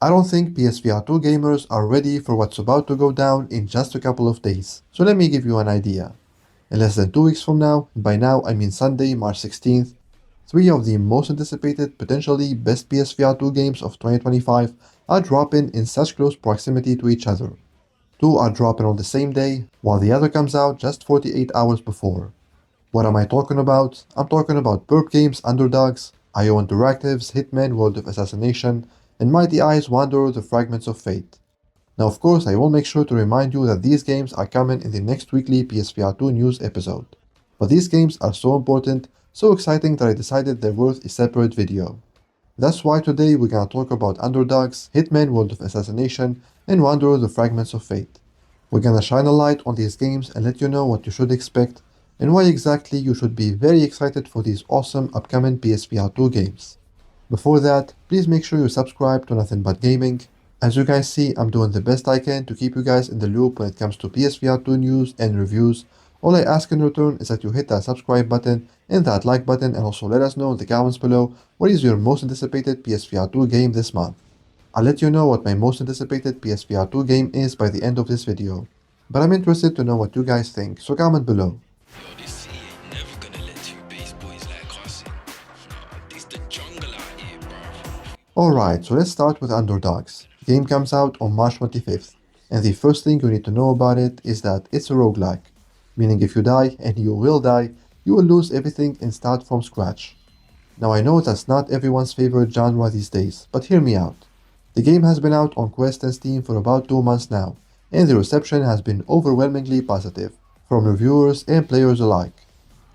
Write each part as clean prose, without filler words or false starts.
I don't think PSVR2 gamers are ready for what's about to go down in just a couple of days, so let me give you an idea. In less than 2 weeks from now, and by now I mean Sunday, March 16th, three of the most anticipated, potentially best PSVR2 games of 2025 are dropping in such close proximity to each other. Two are dropping on the same day, while the other comes out just 48 hours before. What am I talking about? I'm talking about Burp Games' Underdogs, IO Interactive's Hitman World of Assassination, and Mighty Eye's Wanderer the Fragments of Fate. Now of course I will make sure to remind you that these games are coming in the next weekly PSVR2 news episode. But these games are so important, so exciting that I decided they're worth a separate video. That's why today we're gonna talk about Underdogs, Hitman World of Assassination, and Wanderer the Fragments of Fate. We're gonna shine a light on these games and let you know what you should expect, and why exactly you should be very excited for these awesome upcoming PSVR2 games. Before that, please make sure you subscribe to Nothing But Gaming. As you guys see, I'm doing the best I can to keep you guys in the loop when it comes to PSVR2 news and reviews. All I ask in return is that you hit that subscribe button and that like button, and also let us know in the comments below what is your most anticipated PSVR2 game this month. I'll let you know what my most anticipated PSVR2 game is by the end of this video. But I'm interested to know what you guys think, so comment below. Yo, this city ain't never gonna let two base boys like us in. Nah, this the jungle out here, bruv. Alright, so let's start with Underdogs. The game comes out on March 25th, and the first thing you need to know about it is that it's a roguelike, meaning if you die, and you will die, you will lose everything and start from scratch. Now I know that's not everyone's favorite genre these days, but hear me out. The game has been out on Quest and Steam for about 2 months now, and the reception has been overwhelmingly positive, from reviewers and players alike.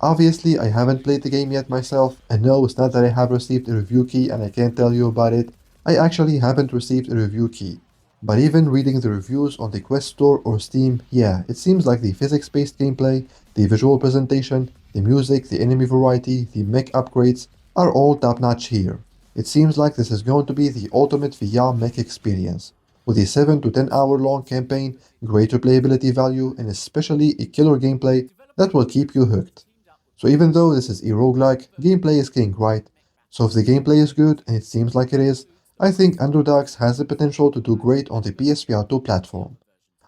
Obviously, I haven't played the game yet myself, and no, it's not that I have received a review key and I can't tell you about it. I actually haven't received a review key. But even reading the reviews on the Quest Store or Steam, yeah, it seems like the physics-based gameplay, the visual presentation, the music, the enemy variety, the mech upgrades are all top-notch here. It seems like this is going to be the ultimate VR mech experience, with a 7 to 10 hour long campaign, great replayability value, and especially a killer gameplay that will keep you hooked. So even though this is a roguelike, gameplay is king, right? So if the gameplay is good, and it seems like it is, I think Underdogs has the potential to do great on the PSVR2 platform.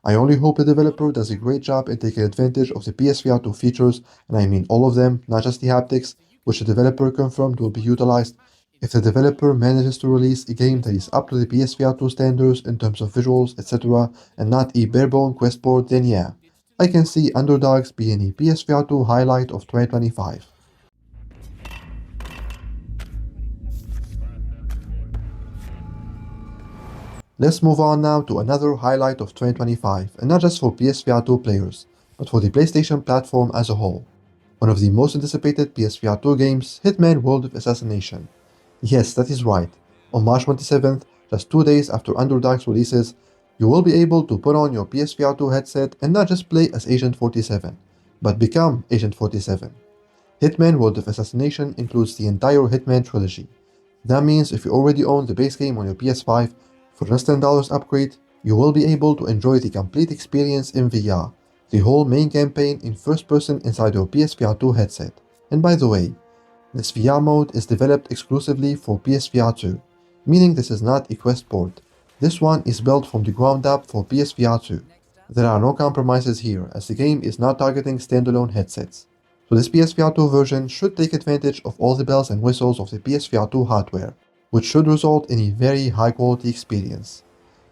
I only hope the developer does a great job in taking advantage of the PSVR2 features, and I mean all of them, not just the haptics, which the developer confirmed will be utilized. If the developer manages to release a game that is up to the PSVR2 standards in terms of visuals, etc., and not a bare-bone quest board, then yeah, I can see Underdogs being a PSVR2 highlight of 2025. Let's move on now to another highlight of 2025, and not just for PSVR2 players, but for the PlayStation platform as a whole. One of the most anticipated PSVR2 games, Hitman World of Assassination. Yes, that is right. On March 27th, just 2 days after Underdogs releases, you will be able to put on your PSVR2 headset and not just play as Agent 47, but become Agent 47. Hitman World of Assassination includes the entire Hitman trilogy. That means if you already own the base game on your PS5, for just $10 upgrade, you will be able to enjoy the complete experience in VR, the whole main campaign in first person inside your PSVR2 headset. And by the way, this VR mode is developed exclusively for PSVR2, meaning this is not a Quest port. This one is built from the ground up for PSVR2. There are no compromises here, as the game is not targeting standalone headsets. So this PSVR2 version should take advantage of all the bells and whistles of the PSVR2 hardware, which should result in a very high quality experience.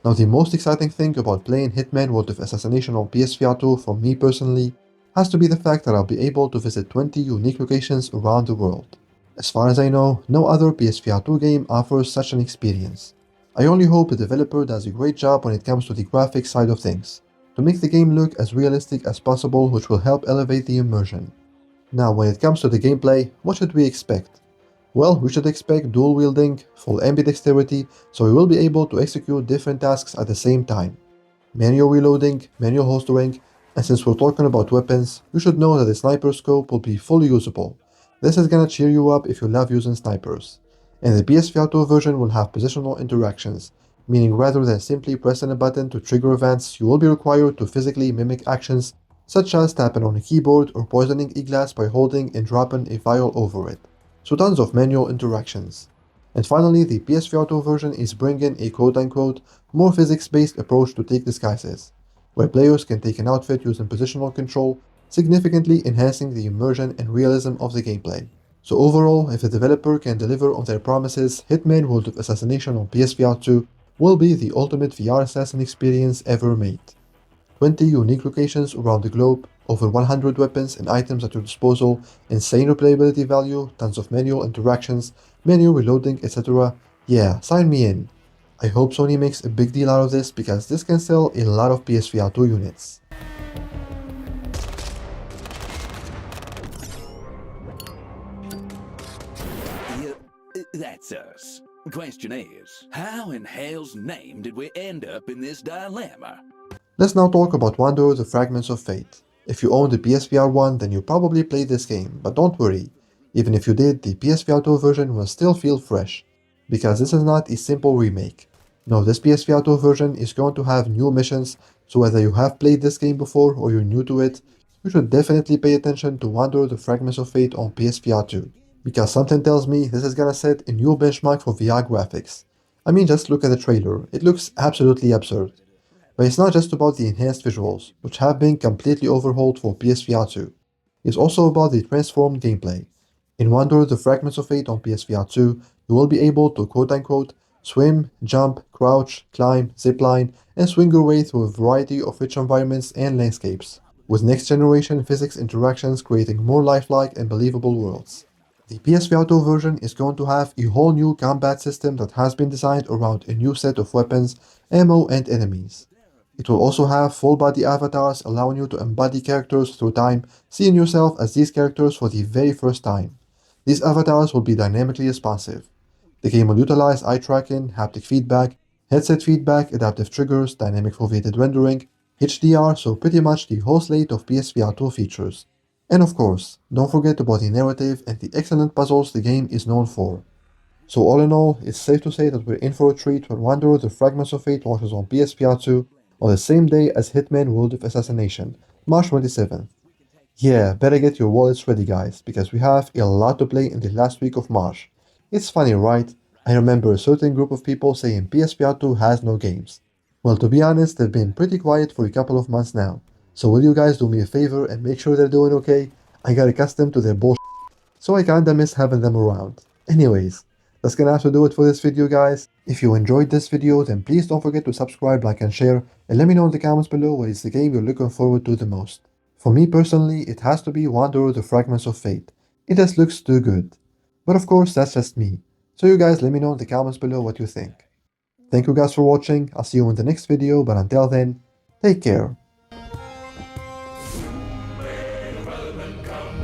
Now the most exciting thing about playing Hitman World of Assassination on PSVR2 for me personally has to be the fact that I'll be able to visit 20 unique locations around the world. As far as I know, no other PSVR2 game offers such an experience. I only hope the developer does a great job when it comes to the graphics side of things, to make the game look as realistic as possible, which will help elevate the immersion. Now when it comes to the gameplay, what should we expect? Well, we should expect dual wielding, full ambidexterity, so we will be able to execute different tasks at the same time. Manual reloading, manual holstering, and since we're talking about weapons, you should know that the sniper scope will be fully usable. This is gonna cheer you up if you love using snipers. And the PSVR2 version will have positional interactions, meaning rather than simply pressing a button to trigger events, you will be required to physically mimic actions such as tapping on a keyboard or poisoning a glass by holding and dropping a vial over it. So tons of manual interactions. And finally, the PSVR2 version is bringing a quote-unquote more physics-based approach to take disguises, where players can take an outfit using positional control, significantly enhancing the immersion and realism of the gameplay. So overall, if the developer can deliver on their promises, Hitman World of Assassination on PSVR2 will be the ultimate VR assassin experience ever made. 20 unique locations around the globe, over 100 weapons and items at your disposal, insane replayability value, tons of manual interactions, menu reloading, etc. Yeah, sign me in. I hope Sony makes a big deal out of this because this can sell a lot of PSVR2 units. That's us. Question is, how in hell's name did we end up in this dilemma? Let's now talk about Wanderer the Fragments of Fate. If you own the PSVR 1, then you probably played this game, but don't worry. Even if you did, the PSVR 2 version will still feel fresh, because this is not a simple remake. No, this PSVR 2 version is going to have new missions, so whether you have played this game before or you're new to it, you should definitely pay attention to Wanderer the Fragments of Fate on PSVR 2, because something tells me this is gonna set a new benchmark for VR graphics. I mean, just look at the trailer, it looks absolutely absurd. But it's not just about the enhanced visuals, which have been completely overhauled for PSVR 2. It's also about the transformed gameplay. In Wanderer the Fragments of Fate on PSVR 2, you will be able to quote-unquote swim, jump, crouch, climb, zipline, and swing your way through a variety of rich environments and landscapes, with next-generation physics interactions creating more lifelike and believable worlds. The PSVR 2 version is going to have a whole new combat system that has been designed around a new set of weapons, ammo, and enemies. It will also have full-body avatars allowing you to embody characters through time, seeing yourself as these characters for the very first time. These avatars will be dynamically responsive. The game will utilize eye tracking, haptic feedback, headset feedback, adaptive triggers, dynamic foveated rendering, HDR, so pretty much the whole slate of PSVR 2 features. And of course, don't forget about the narrative and the excellent puzzles the game is known for. So all in all, it's safe to say that we're in for a treat when Wanderer the Fragments of Fate launches on PSVR 2 on the same day as Hitman World of Assassination, March 27th. Yeah, better get your wallets ready guys, because we have a lot to play in the last week of March. It's funny, right? I remember a certain group of people saying PSVR 2 has no games. Well, to be honest, they've been pretty quiet for a couple of months now. So will you guys do me a favor and make sure they're doing okay? I got accustomed to their bullshit, so I kinda miss having them around. Anyways, that's gonna have to do it for this video guys. If you enjoyed this video, then please don't forget to subscribe, like and share, and let me know in the comments below what is the game you're looking forward to the most. For me personally, it has to be Wanderer the Fragments of Fate. It just looks too good. But of course, that's just me. So you guys let me know in the comments below what you think. Thank you guys for watching, I'll see you in the next video, but until then, take care. When development comes.